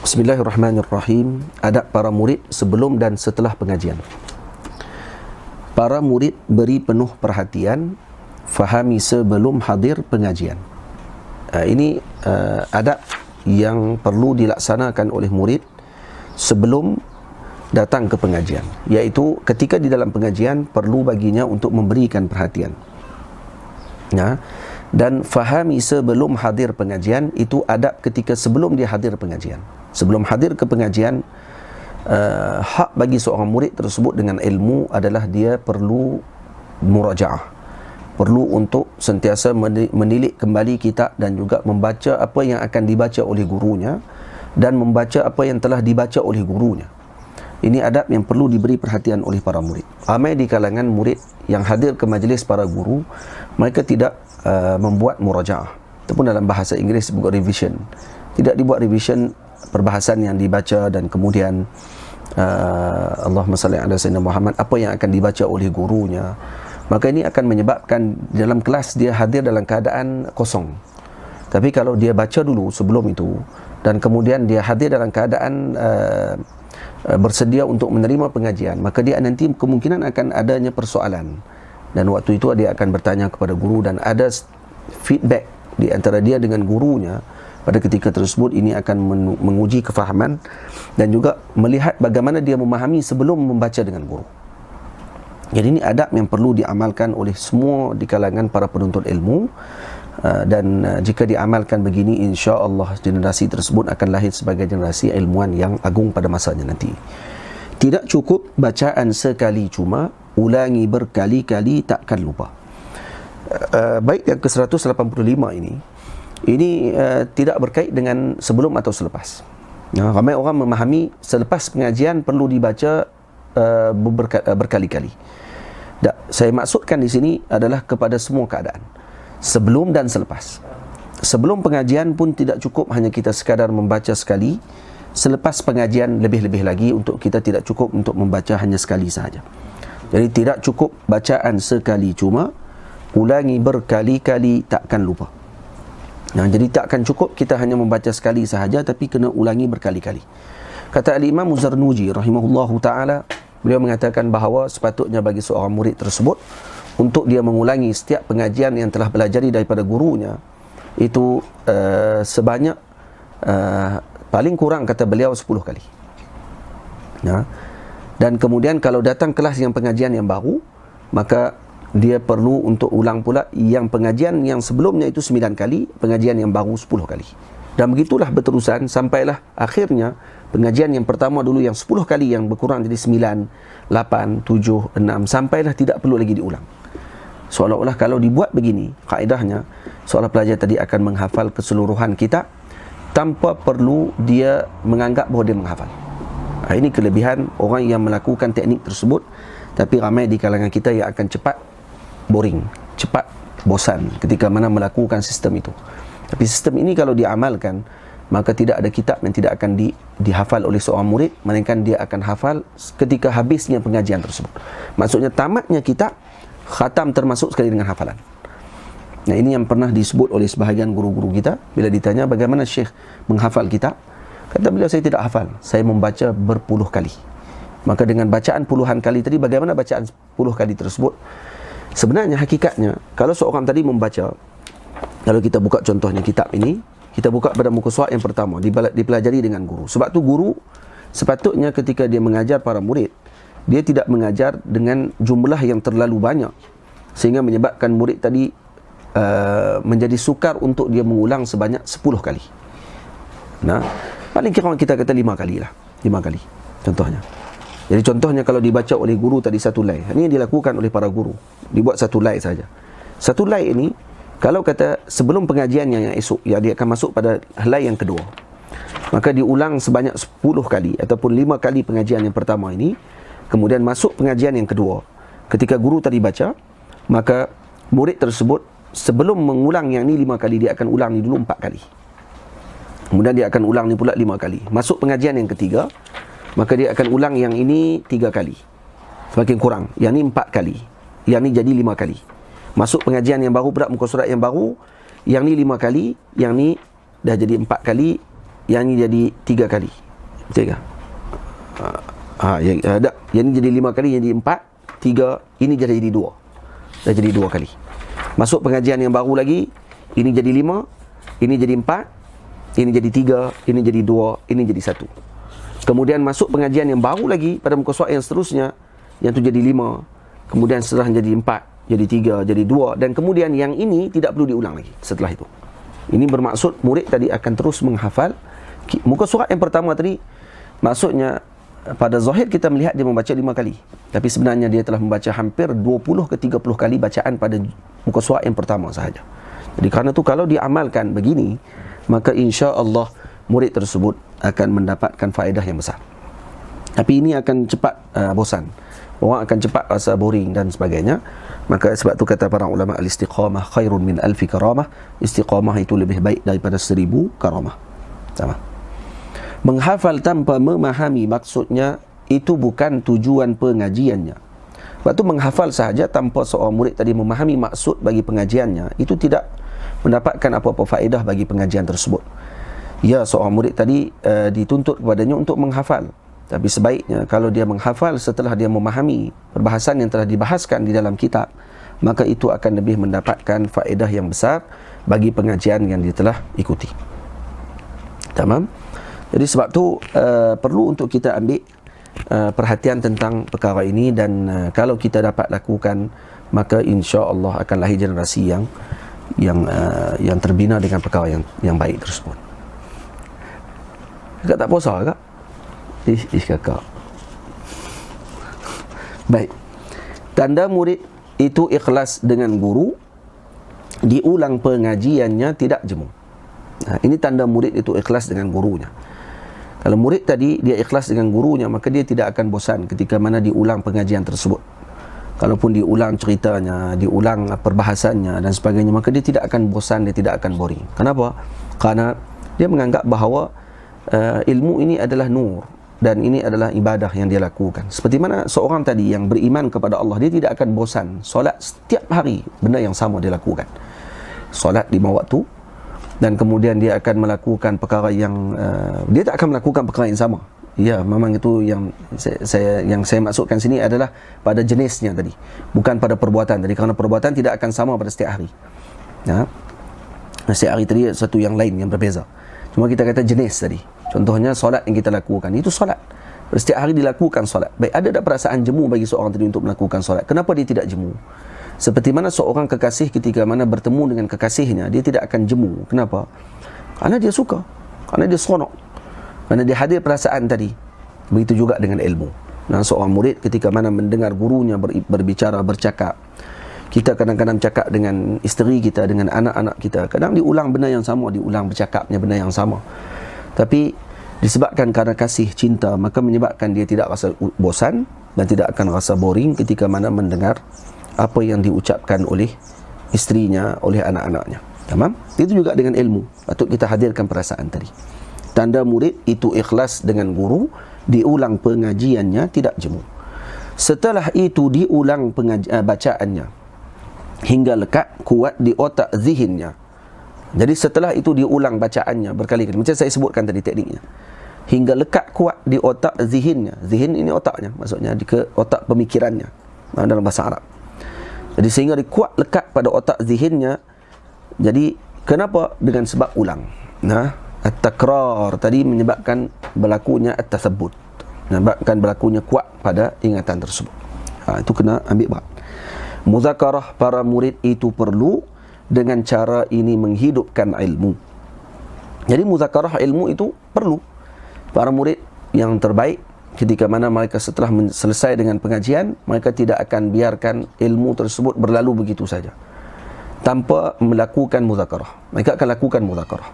Bismillahirrahmanirrahim. Adab para murid sebelum dan setelah pengajian. Para murid beri penuh perhatian, fahami sebelum hadir pengajian. Ini adab yang perlu dilaksanakan oleh murid sebelum datang ke pengajian, iaitu ketika di dalam pengajian perlu baginya untuk memberikan perhatian. Dan fahami sebelum hadir pengajian, itu adab ketika sebelum dia hadir pengajian. Sebelum hadir ke pengajian, hak bagi seorang murid tersebut dengan ilmu adalah dia perlu murajaah, perlu untuk sentiasa menilik kembali kitab dan juga membaca apa yang akan dibaca oleh gurunya dan membaca apa yang telah dibaca oleh gurunya. Ini adab yang perlu diberi perhatian oleh para murid. Ramai di kalangan murid yang hadir ke majlis para guru, mereka tidak membuat murajaah, ataupun dalam bahasa Inggeris disebut revision. Tidak dibuat revision perbahasan yang dibaca dan kemudian Allahumma salli ala sayyidina Muhammad, apa yang akan dibaca oleh gurunya. Maka ini akan menyebabkan dalam kelas dia hadir dalam keadaan kosong. Tapi kalau dia baca dulu sebelum itu dan kemudian dia hadir dalam keadaan bersedia untuk menerima pengajian, maka dia nanti kemungkinan akan adanya persoalan, dan waktu itu dia akan bertanya kepada guru dan ada feedback di antara dia dengan gurunya. Pada ketika tersebut ini akan menguji kefahaman dan juga melihat bagaimana dia memahami sebelum membaca dengan guru. Jadi ini adab yang perlu diamalkan oleh semua di kalangan para penuntut ilmu, dan jika diamalkan begini, insya-Allah generasi tersebut akan lahir sebagai generasi ilmuwan yang agung pada masanya nanti. Tidak cukup bacaan sekali cuma, ulangi berkali-kali takkan lupa. Bait yang ke-185 ini tidak berkait dengan sebelum atau selepas. Ramai orang memahami selepas pengajian perlu dibaca berkali-kali. Tak, saya maksudkan di sini adalah kepada semua keadaan, sebelum dan selepas. Sebelum pengajian pun tidak cukup hanya kita sekadar membaca sekali. Selepas pengajian lebih-lebih lagi, untuk kita tidak cukup untuk membaca hanya sekali sahaja. Jadi tidak cukup bacaan sekali cuma, ulangi berkali-kali takkan lupa. Jadi tak akan cukup kita hanya membaca sekali sahaja, tapi kena ulangi berkali-kali. Kata Al-Imam Zarnuji rahimahullahu ta'ala, beliau mengatakan bahawa sepatutnya bagi seorang murid tersebut untuk dia mengulangi setiap pengajian yang telah pelajari daripada gurunya itu sebanyak paling kurang, kata beliau, 10 kali. Dan kemudian kalau datang kelas yang pengajian yang baru, maka dia perlu untuk ulang pula yang pengajian yang sebelumnya itu 9 kali, pengajian yang baru 10 kali. Dan begitulah berterusan sampailah akhirnya pengajian yang pertama dulu yang 10 kali yang berkurang jadi 9, 8, 7, 6, sampailah tidak perlu lagi diulang. Seolah-olah kalau dibuat begini, kaedahnya seorang pelajar tadi akan menghafal keseluruhan kitab tanpa perlu dia menganggap bahawa dia menghafal. Ini kelebihan orang yang melakukan teknik tersebut. Tapi ramai di kalangan kita yang akan cepat boring, cepat bosan ketika mana melakukan sistem itu. Tapi sistem ini kalau diamalkan, maka tidak ada kitab yang tidak akan dihafal oleh seorang murid, melainkan dia akan hafal ketika habisnya pengajian tersebut. Maksudnya tamatnya kitab, khatam termasuk sekali dengan hafalan. Nah, ini yang pernah disebut oleh sebahagian guru-guru kita bila ditanya bagaimana Syekh menghafal kitab. Kata beliau, saya tidak hafal, saya membaca berpuluh kali. Maka dengan bacaan puluhan kali tadi, bagaimana bacaan 10 kali tersebut? Sebenarnya hakikatnya, kalau seorang tadi membaca, kalau kita buka contohnya kitab ini, kita buka pada muka surat yang pertama, dipelajari dengan guru. Sebab tu guru sepatutnya ketika dia mengajar para murid, dia tidak mengajar dengan jumlah yang terlalu banyak sehingga menyebabkan murid tadi menjadi sukar untuk dia mengulang sebanyak 10 kali. Paling kira kita kata 5 kali lah, 5 kali contohnya. Jadi contohnya kalau dibaca oleh guru tadi 1 lay, ini yang dilakukan oleh para guru, dibuat 1 lay saja. 1 lay ini, kalau kata sebelum pengajian yang esok, ya dia akan masuk pada helai yang kedua, maka diulang sebanyak 10 kali ataupun 5 kali pengajian yang pertama ini. Kemudian masuk pengajian yang kedua, ketika guru tadi baca, maka murid tersebut sebelum mengulang yang ni 5 kali, dia akan ulang ni dulu 4 kali. Kemudian dia akan ulang ni pula 5 kali. Masuk pengajian yang ketiga, maka dia akan ulang yang ini 3 kali, semakin kurang. Yang ni 4 kali, yang ni jadi 5 kali. Masuk pengajian yang baru pula, muka surat yang baru, yang ni 5 kali, yang ni dah jadi 4 kali, yang ini jadi 3 kali. Betul ke? Yang ini jadi 5 kali, yang jadi 4, 3, ini jadi 2. Dah jadi 2 kali. Masuk pengajian yang baru lagi, ini jadi 5, ini jadi 4, ini jadi 3, ini jadi 2, ini jadi 1. Kemudian masuk pengajian yang baru lagi pada muka surat yang seterusnya, yang tu jadi 5, kemudian setelah jadi 4, jadi 3, jadi 2, dan kemudian yang ini tidak perlu diulang lagi setelah itu. Ini bermaksud murid tadi akan terus menghafal. Muka surat yang pertama tadi, maksudnya pada zahir kita melihat dia membaca 5 kali, tapi sebenarnya dia telah membaca hampir 20 ke 30 kali bacaan pada muka surat yang pertama sahaja. Jadi kerana tu kalau diamalkan begini, maka insya-Allah murid tersebut akan mendapatkan faedah yang besar. Tapi ini akan cepat bosan. Orang akan cepat rasa boring dan sebagainya. Maka sebab tu kata para ulama, al-istiqamah khairun min alfi karamah. Istiqamah itu lebih baik daripada 1000 karamah. Sama. Menghafal tanpa memahami maksudnya itu bukan tujuan pengajiannya. Sebab tu menghafal sahaja tanpa seorang murid tadi memahami maksud bagi pengajiannya, itu tidak mendapatkan apa-apa faedah bagi pengajian tersebut. Ya, seorang murid tadi dituntut kepadanya untuk menghafal, tapi sebaiknya kalau dia menghafal setelah dia memahami perbahasan yang telah dibahaskan di dalam kitab, maka itu akan lebih mendapatkan faedah yang besar bagi pengajian yang dia telah ikuti. Tamam? Jadi sebab tu perlu untuk kita ambil perhatian tentang perkara ini, dan kalau kita dapat lakukan, maka insya-Allah akan lahir generasi yang terbina dengan perkara yang baik tersebut. Kakak tak puasa kak? Kakak. Baik. Tanda murid itu ikhlas dengan guru, diulang pengajiannya tidak jemu. Ini tanda murid itu ikhlas dengan gurunya. Kalau murid tadi dia ikhlas dengan gurunya, maka dia tidak akan bosan ketika mana diulang pengajian tersebut. Kalaupun diulang ceritanya, diulang perbahasannya dan sebagainya, maka dia tidak akan bosan, dia tidak akan boring. Kenapa? Karena dia menganggap bahawa ilmu ini adalah nur, dan ini adalah ibadah yang dia lakukan. Seperti mana seorang tadi yang beriman kepada Allah, dia tidak akan bosan solat setiap hari, benda yang sama dia lakukan. Solat 5 waktu, dan kemudian dia akan melakukan perkara yang dia tak akan melakukan perkara yang sama. Ya, memang itu yang saya maksudkan sini adalah pada jenisnya tadi, bukan pada perbuatan tadi, kerana perbuatan tidak akan sama pada setiap hari. Ya. Setiap hari tadi satu yang lain yang berbeza. Cuma kita kata jenis tadi. Contohnya solat yang kita lakukan, itu solat. Setiap hari dilakukan solat. Baik, ada tak perasaan jemu bagi seorang tadi untuk melakukan solat? Kenapa dia tidak jemu? Seperti mana seorang kekasih ketika mana bertemu dengan kekasihnya, dia tidak akan jemu. Kenapa? Karena dia suka, karena dia seronok, karena dia hadir perasaan tadi. Begitu juga dengan ilmu. Nah, seorang murid ketika mana mendengar gurunya berbicara, bercakap, kita kadang-kadang cakap dengan isteri kita, dengan anak-anak kita, kadang diulang benda yang sama, diulang bercakapnya benda yang sama. Tapi disebabkan kerana kasih, cinta, maka menyebabkan dia tidak rasa bosan dan tidak akan rasa boring ketika mana mendengar apa yang diucapkan oleh isterinya, oleh anak-anaknya. Tamam? Itu juga dengan ilmu. Patut kita hadirkan perasaan tadi. Tanda murid itu ikhlas dengan guru, diulang pengajiannya tidak jemu. Setelah itu diulang bacaannya hingga lekat kuat di otak zihinnya. Jadi setelah itu diulang bacaannya berkali-kali, macam saya sebutkan tadi tekniknya, hingga lekat kuat di otak zihinnya. Zihin ini otaknya, maksudnya di ke otak pemikirannya dalam bahasa Arab. Jadi sehingga dia kuat lekat pada otak zihinnya. Jadi kenapa? Dengan sebab ulang. Nah, at-takrar tadi menyebabkan berlakunya at-tathabbut, menyebabkan berlakunya kuat pada ingatan tersebut. Itu kena ambil berat. Muzakarah para murid itu perlu, dengan cara ini menghidupkan ilmu. Jadi muzakarah ilmu itu perlu. Para murid yang terbaik ketika mana mereka setelah selesai dengan pengajian, mereka tidak akan biarkan ilmu tersebut berlalu begitu saja tanpa melakukan muzakarah. Mereka akan lakukan muzakarah.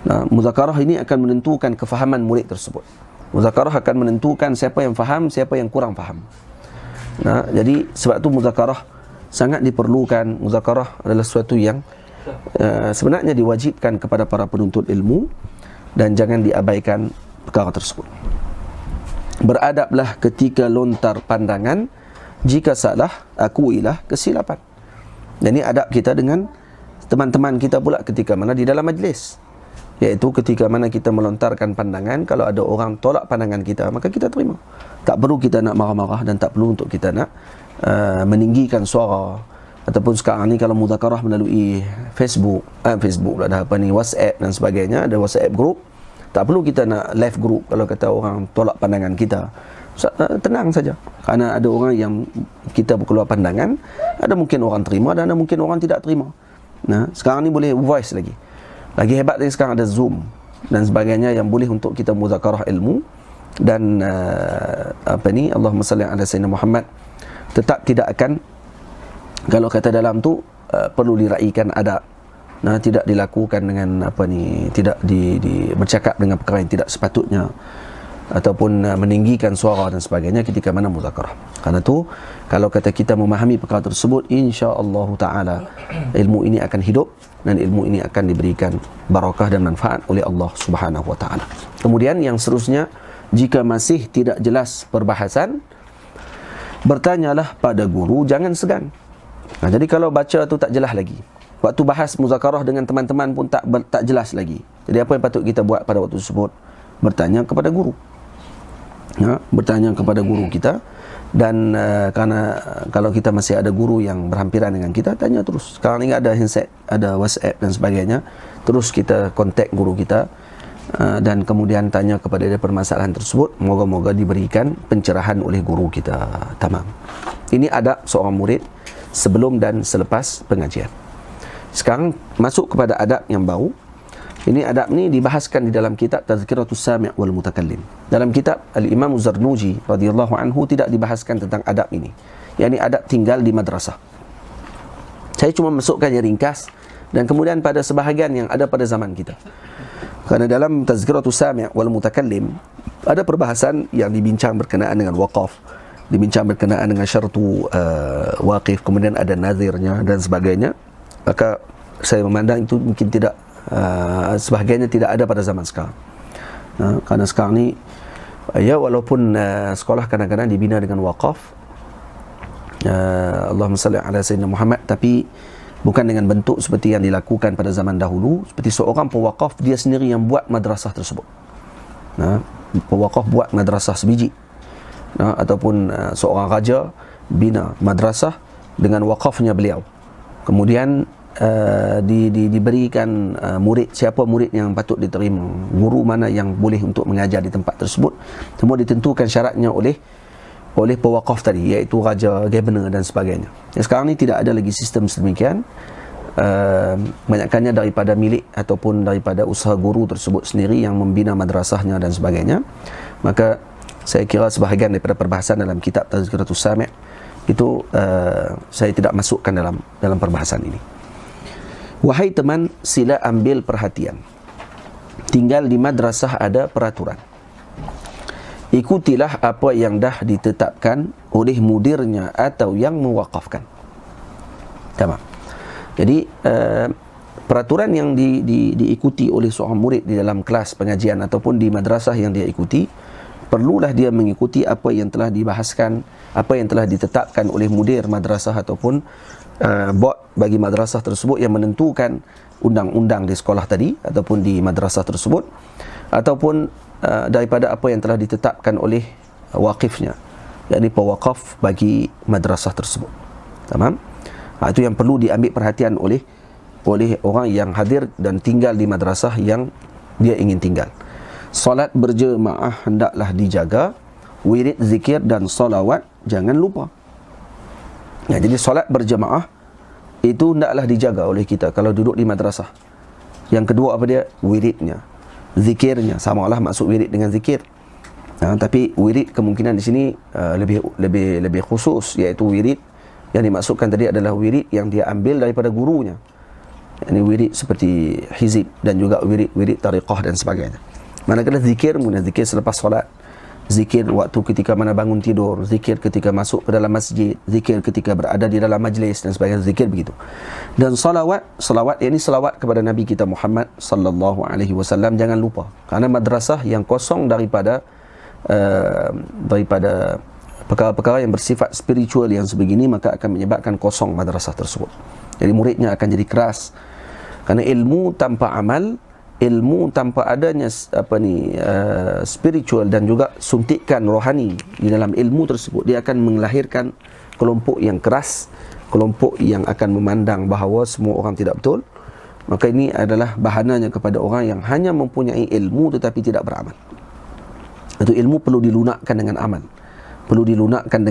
Nah, muzakarah ini akan menentukan kefahaman murid tersebut. Muzakarah akan menentukan siapa yang faham, siapa yang kurang faham. Nah, jadi sebab tu muzakarah sangat diperlukan. Muzakarah adalah sesuatu yang sebenarnya diwajibkan kepada para penuntut ilmu, dan jangan diabaikan perkara tersebut. Beradablah ketika lontar pandangan, jika salah akuilah kesilapan. Dan ini adab kita dengan teman-teman kita pula ketika mana di dalam majlis. iaitu ketika mana kita melontarkan pandangan, kalau ada orang tolak pandangan kita, maka kita terima. Tak perlu kita nak marah-marah dan tak perlu untuk kita nak meninggikan suara. Ataupun sekarang ni kalau muzakarah melalui Facebook pula dah WhatsApp dan sebagainya, ada WhatsApp group, tak perlu kita nak live group kalau kata orang tolak pandangan kita. Tenang saja, kerana ada orang yang kita berkeluar pandangan, ada mungkin orang terima dan ada mungkin orang tidak terima. Nah, sekarang ni boleh voice lagi hebat lagi, sekarang ada Zoom dan sebagainya yang boleh untuk kita muzakarah ilmu. Dan Allahumma salli ala sayyidina Muhammad, tetap tidak akan, kalau kata dalam tu perlu diraikan adab. Nah, tidak dilakukan dengan tidak bercakap dengan perkara yang tidak sepatutnya, ataupun meninggikan suara dan sebagainya ketika mana muzakarah. Karena tu kalau kata kita memahami perkara tersebut, insya-Allah taala ilmu ini akan hidup dan ilmu ini akan diberikan barakah dan manfaat oleh Allah Subhanahu wa taala. Kemudian yang seterusnya, jika masih tidak jelas perbahasan, bertanyalah pada guru, jangan segan. Nah, jadi kalau baca tu tak jelas lagi, waktu bahas muzakarah dengan teman-teman pun tak jelas lagi, jadi apa yang patut kita buat pada waktu tersebut? Bertanya kepada guru. Bertanya kepada guru kita. Dan kerana kalau kita masih ada guru yang berhampiran dengan kita, tanya terus. Sekarang ni ada handset, ada WhatsApp dan sebagainya, terus kita kontak guru kita dan kemudian tanya kepada dia permasalahan tersebut. Moga-moga diberikan pencerahan oleh guru kita. Tamam. Ini adab seorang murid sebelum dan selepas pengajian. Sekarang masuk kepada adab yang baru. Ini adab ni dibahaskan di dalam kitab Tazkiratus Sami' wal Mutakallim. Dalam kitab Al-Imam Zarnuji radhiyallahu anhu tidak dibahaskan tentang adab ini, yakni adab tinggal di madrasah. Saya cuma masukkannya ringkas dan kemudian pada sebahagian yang ada pada zaman kita. Kerana dalam Tazkiratus Sami' wal Mutakallim ada perbahasan yang dibincang berkenaan dengan waqaf, dibincang berkenaan dengan syartu waqif, kemudian ada nazirnya dan sebagainya. Maka saya memandang itu mungkin tidak sebahagiannya tidak ada pada zaman sekarang. Kerana sekarang ni walaupun sekolah kadang-kadang dibina dengan waqaf, Allahumma salli ala sayyidina Muhammad, tapi bukan dengan bentuk seperti yang dilakukan pada zaman dahulu, seperti seorang pewakaf dia sendiri yang buat madrasah tersebut. Pewakaf buat madrasah sebiji, ataupun seorang raja bina madrasah dengan wakafnya beliau. Kemudian diberikan murid, siapa murid yang patut diterima, guru mana yang boleh untuk mengajar di tempat tersebut, semua ditentukan syaratnya oleh pewakaf tadi, iaitu raja, governor dan sebagainya. Sekarang ni tidak ada lagi sistem sedemikian. Banyakkannya daripada milik ataupun daripada usaha guru tersebut sendiri yang membina madrasahnya dan sebagainya. Maka saya kira sebahagian daripada perbahasan dalam kitab Tazkiratus Sami' itu saya tidak masukkan dalam perbahasan ini. Wahai teman, sila ambil perhatian. Tinggal di madrasah ada peraturan. Ikutilah apa yang dah ditetapkan oleh mudirnya atau yang mewakafkan. Tamam. Jadi peraturan yang diikuti oleh seorang murid di dalam kelas pengajian ataupun di madrasah yang dia ikuti, perlulah dia mengikuti apa yang telah dibahaskan, apa yang telah ditetapkan oleh mudir madrasah ataupun board bagi madrasah tersebut yang menentukan undang-undang di sekolah tadi ataupun di madrasah tersebut, ataupun daripada apa yang telah ditetapkan oleh waqifnya, yakni pewakaf bagi madrasah tersebut. Tamam? Itu yang perlu diambil perhatian oleh orang yang hadir dan tinggal di madrasah yang dia ingin tinggal. Solat berjemaah hendaklah dijaga, wirid, zikir dan solawat jangan lupa. Jadi solat berjemaah itu hendaklah dijaga oleh kita kalau duduk di madrasah. Yang kedua apa dia? Wiridnya, zikirnya. Samalah maksud wirid dengan zikir. Tapi wirid kemungkinan di sini lebih khusus, iaitu wirid yang dimaksudkan tadi adalah wirid yang dia ambil daripada gurunya. Ini wirid seperti hizib dan juga wirid tariqah dan sebagainya. Manakala zikir, kemudian zikir selepas solat, zikir waktu ketika mana bangun tidur, zikir ketika masuk ke dalam masjid, zikir ketika berada di dalam majlis dan sebagainya, zikir begitu. Dan salawat ini salawat kepada Nabi kita Muhammad sallallahu alaihi wasallam jangan lupa. Kerana madrasah yang kosong daripada perkara-perkara yang bersifat spiritual yang sebegini, maka akan menyebabkan kosong madrasah tersebut. Jadi muridnya akan jadi keras. Kerana ilmu tanpa amal ilmu tanpa adanya spiritual dan juga suntikan rohani di dalam ilmu tersebut, dia akan melahirkan kelompok yang keras, kelompok yang akan memandang bahawa semua orang tidak betul. Maka ini adalah bahananya kepada orang yang hanya mempunyai ilmu tetapi tidak beramal. Itu ilmu perlu dilunakkan dengan amal, perlu dilunakkan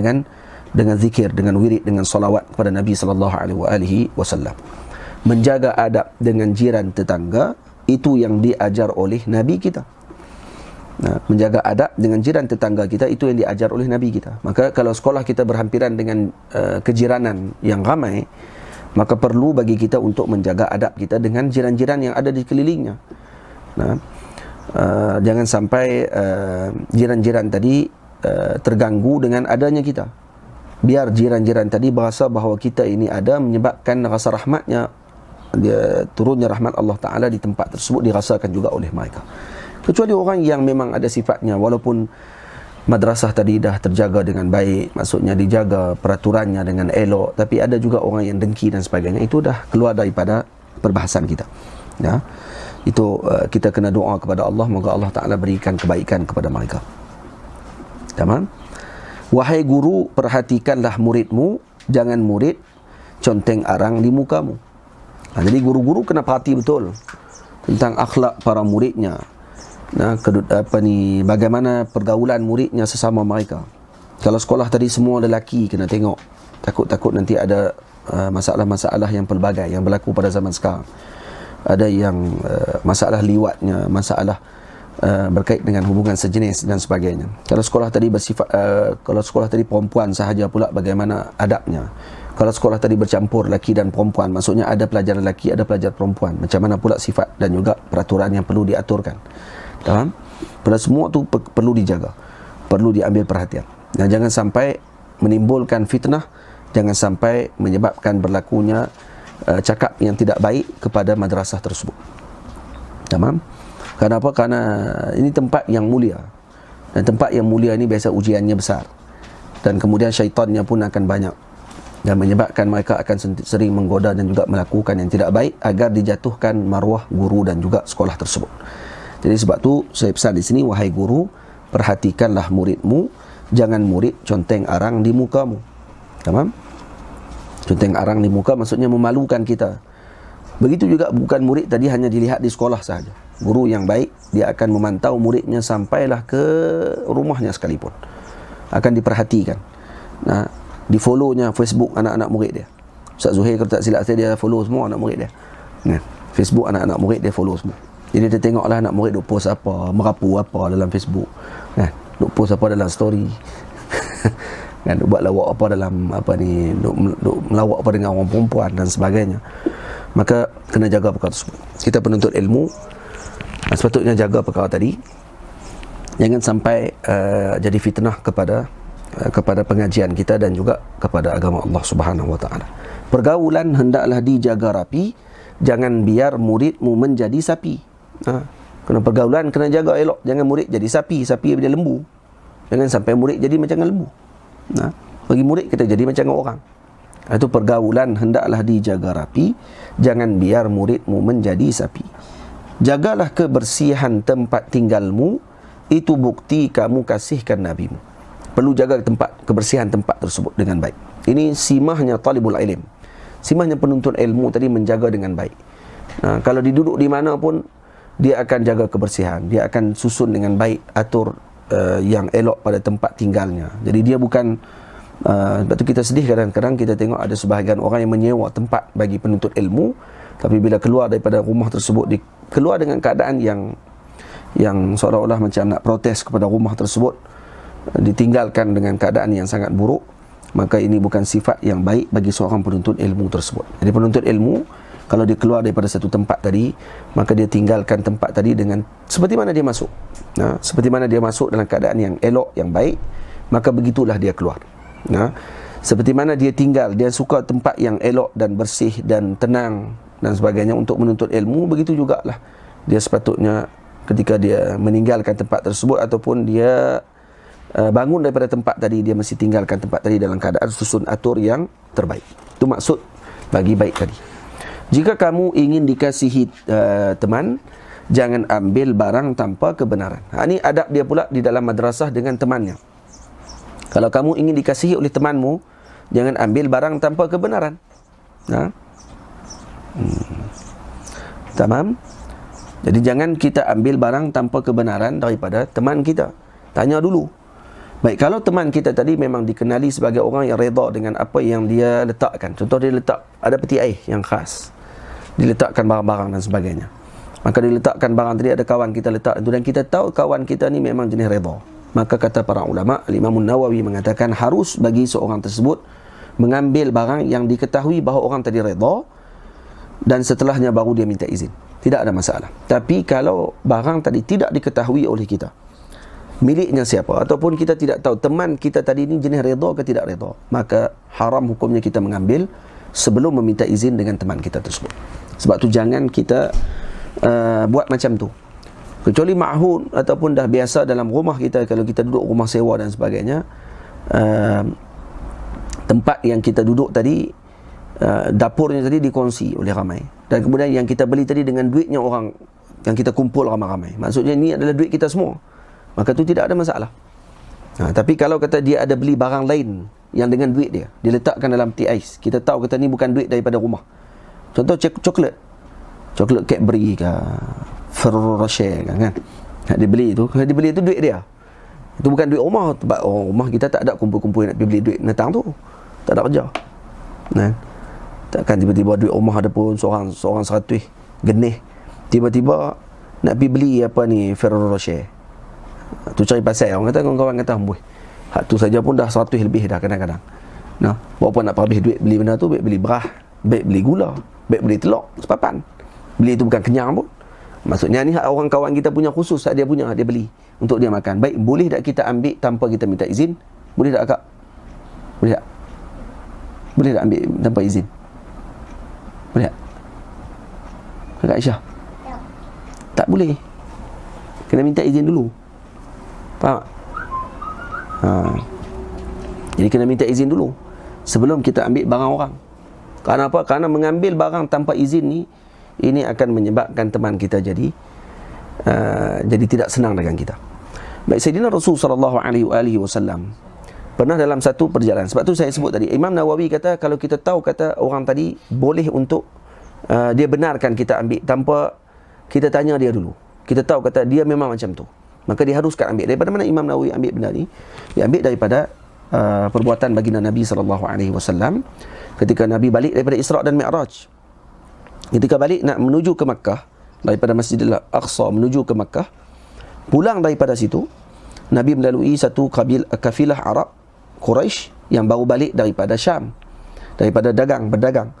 dengan zikir, dengan wirid, dengan salawat kepada Nabi SAW. Menjaga adab dengan jiran tetangga, itu yang diajar oleh Nabi kita. Nah, menjaga adab dengan jiran tetangga kita, itu yang diajar oleh Nabi kita. Maka kalau sekolah kita berhampiran dengan kejiranan yang ramai, maka perlu bagi kita untuk menjaga adab kita dengan jiran-jiran yang ada di kelilingnya. Nah, jangan sampai jiran-jiran tadi terganggu dengan adanya kita. Biar jiran-jiran tadi berasa bahawa kita ini ada, menyebabkan rasa rahmatnya, dia turunnya rahmat Allah Ta'ala di tempat tersebut dirasakan juga oleh mereka. Kecuali orang yang memang ada sifatnya, walaupun madrasah tadi dah terjaga dengan baik, maksudnya dijaga peraturannya dengan elok, tapi ada juga orang yang dengki dan sebagainya, itu dah keluar daripada perbahasan kita. Ya, itu kita kena doa kepada Allah, moga Allah Ta'ala berikan kebaikan kepada mereka. Tamam? Wahai guru, perhatikanlah muridmu, jangan murid conteng arang di mukamu. Jadi guru-guru kena perhati betul tentang akhlak para muridnya. Nah, bagaimana pergaulan muridnya sesama mereka. Kalau sekolah tadi semua lelaki, kena tengok, takut-takut nanti ada masalah-masalah yang pelbagai yang berlaku pada zaman sekarang. Ada yang masalah liwatnya, masalah berkait dengan hubungan sejenis dan sebagainya. Kalau sekolah tadi bersifat kalau sekolah tadi perempuan sahaja pula, bagaimana adabnya. Kalau sekolah tadi bercampur lelaki dan perempuan, maksudnya ada pelajar lelaki, ada pelajar perempuan, macam mana pula sifat dan juga peraturan yang perlu diaturkan. Faham? Pada semua tu perlu dijaga, perlu diambil perhatian. Dan jangan sampai menimbulkan fitnah, jangan sampai menyebabkan berlakunya cakap yang tidak baik kepada madrasah tersebut. Tamam? Kenapa? Karena ini tempat yang mulia. Dan tempat yang mulia ini biasa ujiannya besar. Dan kemudian syaitannya pun akan banyak. Dan menyebabkan mereka akan sering menggoda dan juga melakukan yang tidak baik agar dijatuhkan maruah guru dan juga sekolah tersebut. Jadi sebab tu saya pesan di sini, wahai guru, perhatikanlah muridmu, jangan murid conteng arang di mukamu. Tamam? Conteng arang di muka maksudnya memalukan kita. Begitu juga bukan murid tadi hanya dilihat di sekolah sahaja. Guru yang baik, dia akan memantau muridnya sampailah ke rumahnya sekalipun. Akan diperhatikan. Nah, di follow-nya Facebook anak-anak murid dia. Ustaz Zuhair kalau tak silap saya, dia follow semua anak murid dia. Nah, Facebook anak-anak murid dia follow semua. Jadi dia tengoklah anak murid duk post apa, merapu apa dalam Facebook. Nah, duk post apa dalam story. Kan duk buat lawak apa dalam duk melawak apa dengan orang perempuan dan sebagainya. Maka kena jaga perkara tersebut. Kita penuntut ilmu sepatutnya jaga perkara tadi. Jangan sampai jadi fitnah kepada pengajian kita dan juga kepada agama Allah Subhanahu wa taala. Pergaulan hendaklah dijaga rapi, jangan biar muridmu menjadi sapi. Kena pergaulan kena jaga elok, jangan murid jadi sapi jadi lembu. Jangan sampai murid jadi macam lembu. Bagi murid kita jadi macam orang. Itu pergaulan hendaklah dijaga rapi, jangan biar muridmu menjadi sapi. Jagalah kebersihan tempat tinggalmu, itu bukti kamu kasihkan nabimu. Perlu jaga kebersihan tempat tersebut dengan baik. Ini simahnya talibul ilm. Simahnya penuntut ilmu tadi menjaga dengan baik. Kalau diduduk di mana pun, dia akan jaga kebersihan. Dia akan susun dengan baik, atur yang elok pada tempat tinggalnya. Jadi dia bukan sebab tu kita sedih kadang-kadang kita tengok ada sebahagian orang yang menyewa tempat bagi penuntut ilmu, tapi bila keluar daripada rumah tersebut, keluar dengan keadaan yang seolah-olah macam nak protes kepada rumah tersebut, ditinggalkan dengan keadaan yang sangat buruk. Maka ini bukan sifat yang baik bagi seorang penuntut ilmu tersebut. Jadi penuntut ilmu, kalau dia keluar daripada satu tempat tadi, maka dia tinggalkan tempat tadi dengan seperti mana dia masuk. Seperti mana dia masuk dalam keadaan yang elok, yang baik, maka begitulah dia keluar. Seperti mana dia tinggal, dia suka tempat yang elok dan bersih dan tenang dan sebagainya untuk menuntut ilmu, begitu jugalah dia sepatutnya ketika dia meninggalkan tempat tersebut ataupun dia bangun daripada tempat tadi, dia mesti tinggalkan tempat tadi dalam keadaan susun atur yang terbaik. Itu maksud bagi baik tadi. Jika kamu ingin dikasihi teman, jangan ambil barang tanpa kebenaran. Ini adab dia pula di dalam madrasah dengan temannya. Kalau kamu ingin dikasihi oleh temanmu, jangan ambil barang tanpa kebenaran. Tamam? Jadi jangan kita ambil barang tanpa kebenaran daripada teman kita. Tanya dulu. Baik, kalau teman kita tadi memang dikenali sebagai orang yang redha dengan apa yang dia letakkan. Contoh, dia letak ada peti air yang khas, diletakkan barang-barang dan sebagainya. Maka dia letakkan barang tadi, ada kawan kita letak itu, dan kita tahu kawan kita ni memang jenis redha. Maka kata para ulama, Imam Nawawi mengatakan harus bagi seorang tersebut mengambil barang yang diketahui bahawa orang tadi redha, dan setelahnya baru dia minta izin. Tidak ada masalah. Tapi kalau barang tadi tidak diketahui oleh kita miliknya siapa, ataupun kita tidak tahu teman kita tadi ni jenis redha ke tidak redha, maka haram hukumnya kita mengambil sebelum meminta izin dengan teman kita tersebut. Sebab tu jangan kita buat macam tu. Kecuali ma'hud ataupun dah biasa dalam rumah kita, kalau kita duduk rumah sewa dan sebagainya, tempat yang kita duduk tadi, dapurnya tadi dikongsi oleh ramai, dan kemudian yang kita beli tadi dengan duitnya orang yang kita kumpul ramai-ramai, maksudnya ini adalah duit kita semua, maka tu tidak ada masalah. Tapi kalau kata dia ada beli barang lain yang dengan duit dia, dia letakkan dalam peti ais, kita tahu kata ni bukan duit daripada rumah. Contoh coklat Cadbury ke Ferrero Rocher kan, dia beli itu duit dia, itu bukan duit rumah. Sebab rumah kita tak ada kumpul-kumpul nak pergi beli duit datang tu, tak ada kerja. Takkan tiba-tiba duit rumah ada pun seorang 100 genih, tiba-tiba nak pergi beli apa ni Ferrero Rocher. Tu cari pasal, orang kata, kawan-kawan kata, hak tu saja pun dah 100 lebih dah kadang-kadang. Berapa nak habis duit beli benda tu, baik beli beras, baik beli gula, baik beli telur sepapan. Beli itu bukan kenyang pun. Maksudnya ni hak orang kawan kita punya khusus, hak dia punya, dia beli untuk dia makan. Baik, boleh tak kita ambil tanpa kita minta izin? Boleh tak, Kak? Boleh tak? Boleh tak ambil tanpa izin? Boleh tak? Kak Aisyah? Tak boleh. Kena minta izin dulu. Faham? Jadi kena minta izin dulu sebelum kita ambil barang orang. Kerana apa? Kerana mengambil barang tanpa izin ni, ini akan menyebabkan teman kita jadi tidak senang dengan kita. Baik, Sayyidina Rasul sallallahu alaihi wasallam pernah dalam satu perjalanan. Sebab tu saya sebut tadi, Imam Nawawi kata kalau kita tahu kata orang tadi boleh untuk dia benarkan kita ambil tanpa kita tanya dia dulu, kita tahu kata dia memang macam tu, maka diharuskan ambil. Daripada mana Imam Nawawi ambil benda ni? Dia ambil daripada perbuatan baginda Nabi sallallahu alaihi wasallam ketika Nabi balik daripada Isra' dan Mi'raj. Ketika balik nak menuju ke Makkah, daripada Masjidil Aqsa menuju ke Makkah, pulang daripada situ, Nabi melalui satu kafilah Arab Quraisy yang baru balik daripada Syam, daripada berdagang.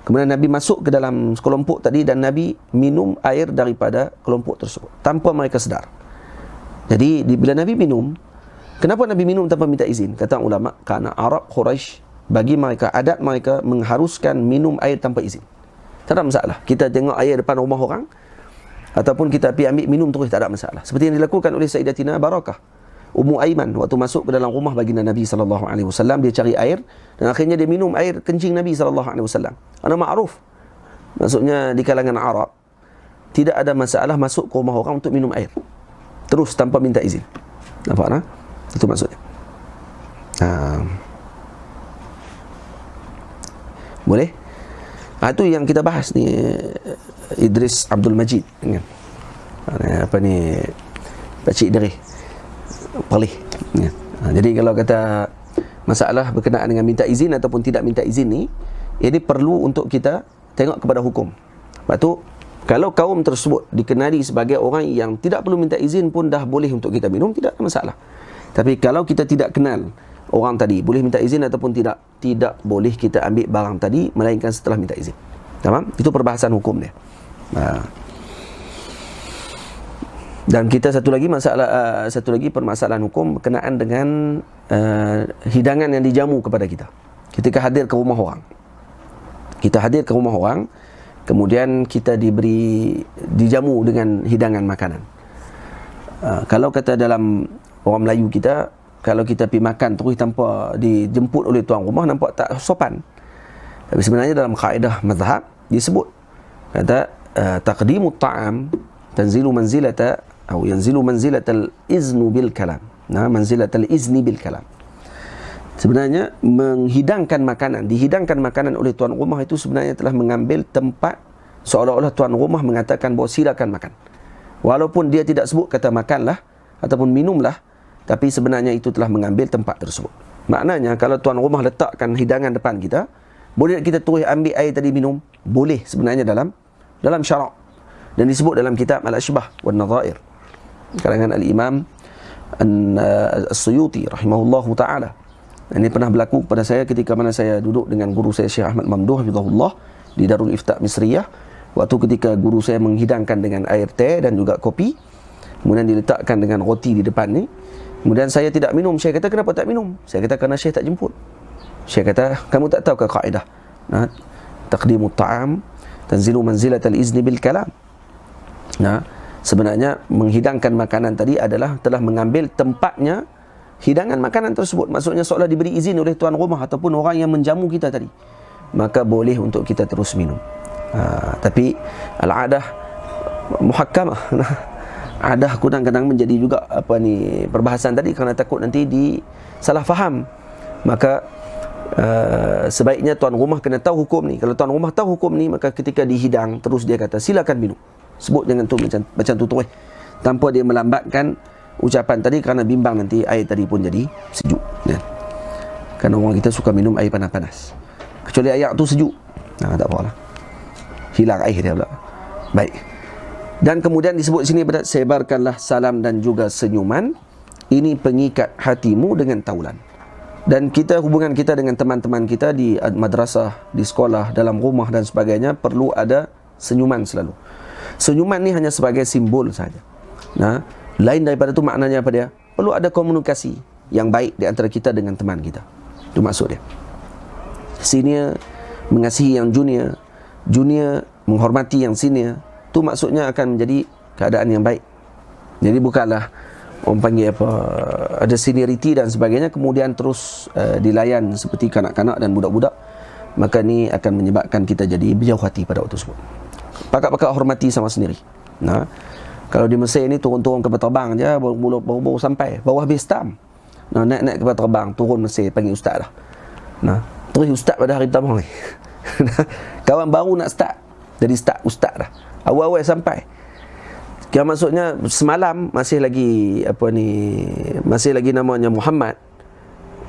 Kemudian Nabi masuk ke dalam kelompok tadi dan Nabi minum air daripada kelompok tersebut tanpa mereka sedar. Jadi bila Nabi minum, kenapa Nabi minum tanpa minta izin? Kata ulama, kerana Arab Quraisy, bagi mereka, adat mereka mengharuskan minum air tanpa izin. Tak ada masalah. Kita tengok air depan rumah orang, ataupun kita pergi ambil minum terus, tak ada masalah. Seperti yang dilakukan oleh Sayyidatina Barakah Ummu Aiman waktu masuk ke dalam rumah baginda Nabi sallallahu alaihi wasallam, dia cari air dan akhirnya dia minum air kencing Nabi sallallahu alaihi wasallam. Ana ma'ruf. Maksudnya di kalangan Arab tidak ada masalah masuk ke rumah orang untuk minum air terus tanpa minta izin. Nampak tak? Itu maksudnya. Boleh? Itu yang kita bahas ni, Idris Abdul Majid kan? Apa ni, Pakcik Idris Palih kan? Jadi kalau kata masalah berkenaan dengan minta izin ataupun tidak minta izin ni, ini perlu untuk kita tengok kepada hukum. Sebab tu kalau kaum tersebut dikenali sebagai orang yang tidak perlu minta izin pun dah boleh untuk kita minum, tidak ada masalah. Tapi kalau kita tidak kenal orang tadi, boleh minta izin ataupun tidak boleh kita ambil barang tadi melainkan setelah minta izin. Tamam? Itu perbahasan hukum dia. Dan kita satu lagi permasalahan hukum berkenaan dengan hidangan yang dijamu kepada kita ketika hadir ke rumah orang. Kita hadir ke rumah orang, kemudian kita dijamu dengan hidangan makanan. Kalau kata dalam orang Melayu kita, kalau kita pergi makan terus tanpa dijemput oleh tuan rumah, nampak tak sopan. Tapi sebenarnya dalam kaedah mazhab disebut, kata taqdimut ta'am tanzilu manzilata atau yanzilu manzilatal iznu bil kalam. Nah, manzilatal izni bil kalam. Sebenarnya menghidangkan makanan, dihidangkan makanan oleh tuan rumah itu sebenarnya telah mengambil tempat, seolah-olah tuan rumah mengatakan bahawa silakan makan. Walaupun dia tidak sebut kata makanlah ataupun minumlah, tapi sebenarnya itu telah mengambil tempat tersebut. Maknanya kalau tuan rumah letakkan hidangan depan kita, boleh kita terus ambil air tadi minum? Boleh sebenarnya dalam syarak. Dan disebut dalam kitab Al-Ashbah wan Nadhair karangan Al-Imam As-Suyuti rahimahullahu taala. Ini pernah berlaku kepada saya ketika mana saya duduk dengan guru saya Syekh Ahmad Mamduh hafizahullah di Darul Ifta' Misriyah. Waktu ketika guru saya menghidangkan dengan air teh dan juga kopi, kemudian diletakkan dengan roti di depan ni. Kemudian saya tidak minum. Saya kata, kenapa tak minum? Saya kata, kerana Syekh tak jemput. Syekh kata, kamu tak tahu ke kaedah? Nah, taqdimut ta'am tanzilu manzilatal izni bil kalam. Nah, sebenarnya menghidangkan makanan tadi adalah telah mengambil tempatnya hidangan makanan tersebut. Maksudnya seolah diberi izin oleh tuan rumah ataupun orang yang menjamu kita tadi, maka boleh untuk kita terus minum. Tapi al-adah muhakkamah. Adah kadang-kadang menjadi juga perbahasan tadi, kerana takut nanti salah faham. Maka sebaiknya tuan rumah kena tahu hukum ni. Kalau tuan rumah tahu hukum ni, maka ketika dihidang terus dia kata silakan minum. Sebut dengan tu macam tu terus, tanpa dia melambatkan ucapan tadi, kerana bimbang nanti air tadi pun jadi sejuk, ya. Kerana orang kita suka minum air panas-panas, kecuali air tu sejuk, tak apalah, hilang air dia pula. Baik. Dan kemudian disebut sini, sebarkanlah salam dan juga senyuman, ini pengikat hatimu dengan taulan. Dan hubungan kita dengan teman-teman kita di madrasah, di sekolah, dalam rumah dan sebagainya, perlu ada senyuman selalu. Senyuman ni hanya sebagai simbol saja. Nah, lain daripada itu maknanya apa dia? Perlu ada komunikasi yang baik di antara kita dengan teman kita. Itu maksud dia. Senior mengasihi yang junior, junior menghormati yang senior. Itu maksudnya akan menjadi keadaan yang baik. Jadi bukanlah orang panggil ada seniority dan sebagainya, kemudian terus dilayan seperti kanak-kanak dan budak-budak. Maka ni akan menyebabkan kita jadi berjauh hati pada waktu tersebut. Pakak-pakak hormati sama sendiri. Nah, kalau di Mesir ni turun-turun kapal terbang je, baru sampai bawah base camp. Nah, naik kapal terbang, turun Mesir, panggil ustaz dah. Nah, terus ustaz pada hari pertama ni. Kawan baru nak start, jadi ustaz dah. Awal-awal sampai. Yang maksudnya semalam masih lagi namanya Muhammad.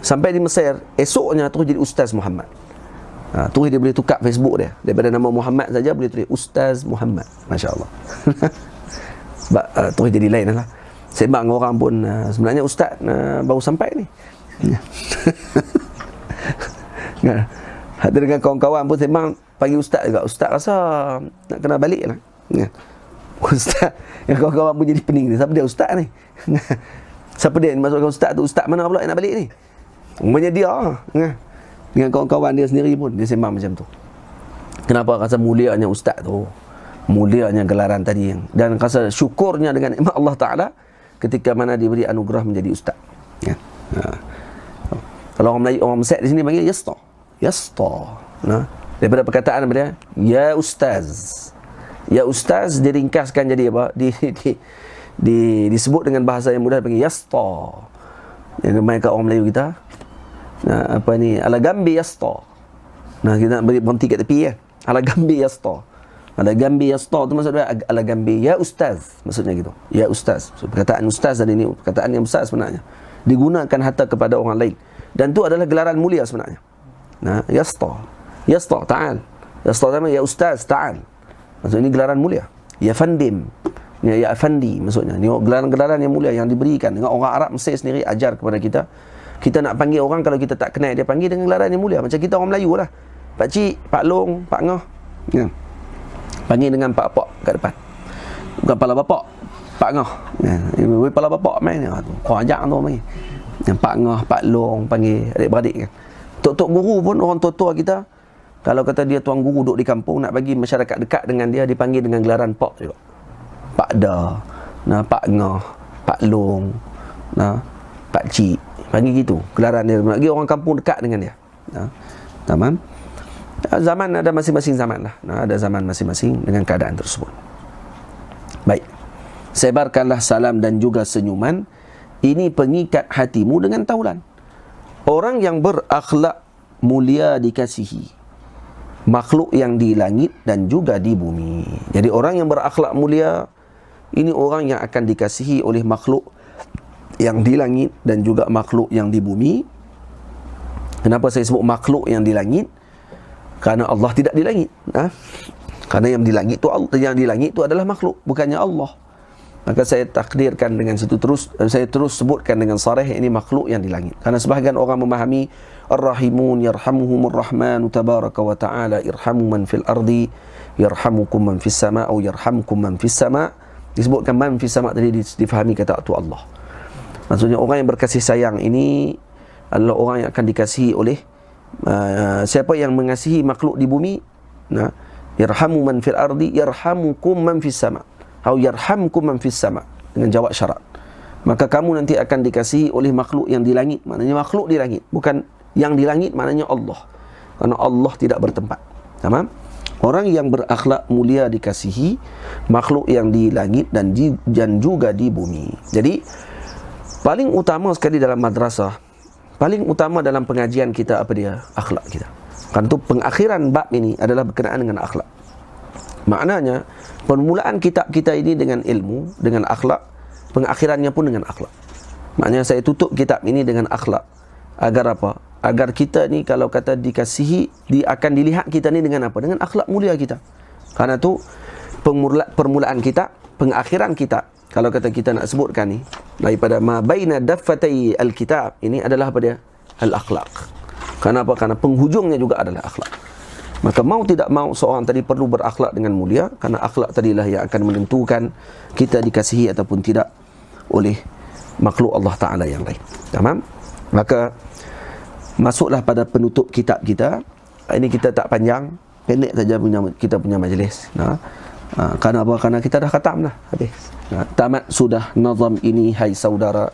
Sampai di Mesir, esoknya terus jadi Ustaz Muhammad. Terus dia boleh tukar Facebook dia. Daripada nama Muhammad saja boleh tulis Ustaz Muhammad. Masya Allah. Sebab terus jadi lain lah. Sembang orang pun sebenarnya Ustaz baru sampai ni. Ada dengan kawan-kawan pun sembang, panggil Ustaz juga. Ustaz rasa nak kena balik lah. Ustaz, yang kawan-kawan pun jadi pening ni. Siapa dia Ustaz ni? Siapa dia masukkan Ustaz tu? Ustaz mana pula yang nak balik ni? Umpamanya dia dengan kawan-kawan dia sendiri pun dia sembang macam tu. Kenapa? Rasa mulianya Ustaz tu, mulianya gelaran tadi, dan rasa syukurnya dengan nikmat Allah Ta'ala ketika mana diberi anugerah menjadi Ustaz, ya. Kalau orang Melayu, orang Mesir di sini panggil Yasta. Nah, daripada perkataan apa dia? Ya Ustaz. Ya Ustaz diringkaskan jadi apa? Disebut dengan bahasa yang mudah, panggil Yasta. Yang mereka orang Melayu kita, ala gambi Yasta. Nah, kita nak berhenti kat tepi ya. Ala gambi Yasta. Ala gambi Yasta tu maksudnya ala gambi ya Ustaz. Maksudnya gitu. Ya Ustaz. So, perkataan Ustaz tadi ni perkataan yang besar sebenarnya. Digunakan hatta kepada orang lain. Dan itu adalah gelaran mulia sebenarnya. Nah, Yasta. Yasta, ta'al. Yasta nama ya Ustaz, ta'al. Maksudnya ini gelaran mulia. Ya Fandim. Ya Afandi maksudnya. Ini gelaran-gelaran yang mulia yang diberikan. Dengan orang Arab Mesir sendiri ajar kepada kita. Kita nak panggil orang, kalau kita tak kenal dia, panggil dengan gelaran yang mulia. Macam kita orang Melayu lah. Pak Cik, Pak Long, Pak Ngah, ya. Panggil dengan Pak Pak kat depan. Bukan Pala Bapak, Pak Ngah, ya. Pala Bapak main tu. Kau ajak tu main. Yang Pak Ngah, Pak Long, panggil adik-beradik kan. Tok-tok guru pun, orang tua-tua kita, kalau kata dia tuan guru duduk di kampung, nak bagi masyarakat dekat dengan dia, dipanggil dengan gelaran Pak juga. Pak Da, Pak Ngah, Pak Long, Pak Cik, panggil gitu. Gelaran dia bagi orang kampung dekat dengan dia. Tamam. Zaman ada masing-masing zaman lah. Ada zaman masing-masing dengan keadaan tersebut. Baik. sebarkanlah salam dan juga senyuman, ini pengikat hatimu dengan taulan. Orang yang berakhlak mulia dikasihi makhluk yang di langit dan juga di bumi. Jadi orang yang berakhlak mulia, ini orang yang akan dikasihi oleh makhluk yang di langit dan juga makhluk yang di bumi. Kenapa saya sebut makhluk yang di langit? Karena Allah tidak di langit. Karena yang di langit itu adalah makhluk, bukannya Allah. Maka saya takdirkan dengan situ saya terus sebutkan dengan sarih, ini makhluk yang di langit. Karena sebahagian orang memahami Ar-Rahimun yarhamuhumur Rahmanu tabaraka wa ta'ala irhamu man fil ardi yarhamukum man fis sama' atau yarhamkum man fis sama'. Disebutkan man fis sama' tadi difahami kata itu Allah. Maksudnya orang yang berkasih sayang ini adalah orang yang akan dikasihi oleh siapa yang mengasihi makhluk di bumi. Yarhamu man fil ardi yarhamukum man fis sama'. Atau yarhamkum man fis sama', dengan jawab syarat. Maka kamu nanti akan dikasihi oleh makhluk yang di langit. Maknanya makhluk di langit, bukan yang di langit maknanya Allah. Karena Allah tidak bertempat. Tamam? Orang yang berakhlak mulia dikasihi makhluk yang di langit dan juga di bumi. Jadi paling utama sekali dalam madrasah, paling utama dalam pengajian kita apa dia? Akhlak kita. Kan tu pengakhiran bab ini adalah berkenaan dengan akhlak. Maknanya permulaan kitab kita ini dengan ilmu, dengan akhlak, pengakhirannya pun dengan akhlak. Maknanya saya tutup kitab ini dengan akhlak. Agar apa? Agar kita ni kalau kata dikasihi, akan dilihat kita ni dengan apa? Dengan akhlak mulia kita. Karena tu permulaan kita, pengakhiran kita, kalau kata kita nak sebutkan ni, daripada ma baina daffatai al-kitab, ini adalah apa dia? Al-akhlaq. Kenapa? Karena penghujungnya juga adalah akhlak. Maka mau tidak mau seorang tadi perlu berakhlak dengan mulia, karena akhlak tadilah yang akan menentukan kita dikasihi ataupun tidak oleh makhluk Allah Ta'ala yang lain. Tamam? Maka masuklah pada penutup kitab kita. Ini kita tak panjang, pendek saja kita punya majlis. Karena apa? Karena kita dah khatam dah, habis. Tamat sudah nazam ini, hai saudara.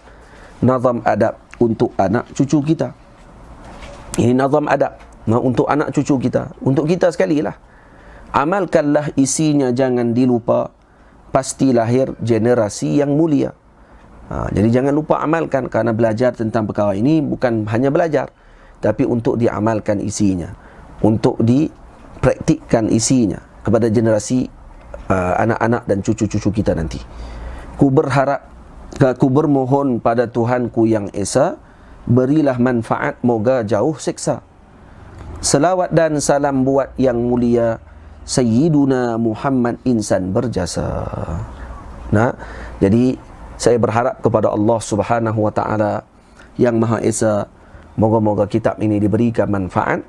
Nazam adab untuk anak cucu kita. Ini nazam adab. Untuk anak cucu kita, untuk kita sekali lah. Amalkanlah isinya, jangan dilupa, pasti lahir generasi yang mulia. Jadi jangan lupa amalkan, karena belajar tentang perkara ini bukan hanya belajar, tapi untuk diamalkan isinya, untuk dipraktikkan isinya kepada generasi anak-anak dan cucu-cucu kita nanti. Ku bermohon pada Tuhanku yang Esa, berilah manfaat, moga jauh siksa. Selawat dan salam buat yang mulia Sayyiduna Muhammad, insan berjasa. Jadi saya berharap kepada Allah Subhanahu wa ta'ala yang Maha Esa, moga-moga kitab ini diberikan manfaat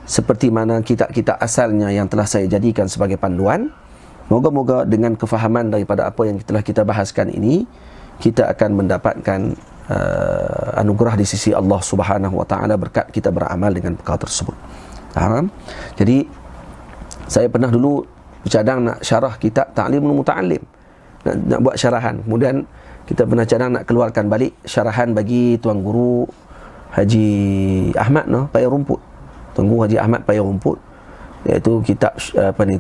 seperti mana kitab-kitab asalnya yang telah saya jadikan sebagai panduan. Moga-moga dengan kefahaman daripada apa yang telah kita bahaskan ini, kita akan mendapatkan anugerah di sisi Allah Subhanahu wa ta'ala berkat kita beramal dengan perkara tersebut. Jadi saya pernah dulu bercadang nak syarah kitab Ta'limul Muta'allim, nak buat syarahan. Kemudian kita pernah cadang nak keluarkan balik syarahan bagi Tuan Guru Haji Ahmad Payah Rumput. Tuan Guru Haji Ahmad Payah Rumput, iaitu kitab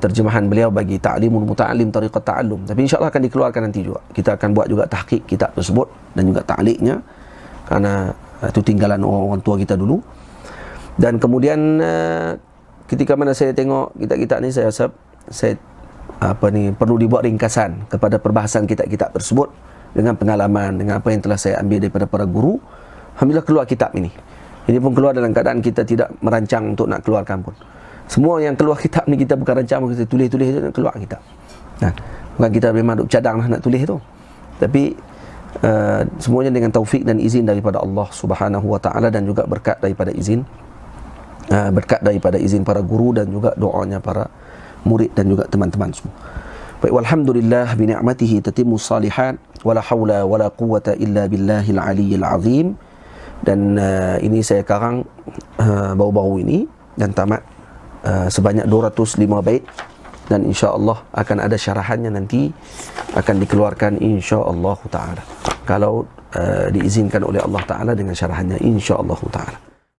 terjemahan beliau bagi Ta'limul Muta'allim, Tariqat Ta'allum. Tapi insya-Allah akan dikeluarkan nanti juga. Kita akan buat juga tahqiq kitab tersebut dan juga ta'liqnya, karena itu tinggalan orang tua kita dulu. Dan kemudian ketika mana saya tengok kitab-kitab ni, saya rasa perlu dibuat ringkasan kepada perbahasan kitab-kitab tersebut dengan pengalaman, dengan apa yang telah saya ambil daripada para guru. Alhamdulillah keluar kitab ini. Ini pun keluar dalam keadaan kita tidak merancang untuk nak keluarkan pun. Semua yang keluar kitab ni kita bukan rancang, kita tulis-tulis itu nak keluar kitab. Bukan kita memang duk cadang lah nak tulis tu. Tapi semuanya dengan taufik dan izin daripada Allah Subhanahu wa ta'ala, dan juga berkat daripada izin para guru dan juga doanya para murid dan juga teman-teman semua. Baik, walhamdulillah bi ni'matihi tatimmu salihat, wala haula wala quwwata illa billahil aliyyil azim. Dan ini saya karang baru-baru ini dan tamat sebanyak 205 bait, dan insya-Allah akan ada syarahannya nanti, akan dikeluarkan insya-Allah taala, kalau diizinkan oleh Allah taala dengan syarahannya insya-Allah taala.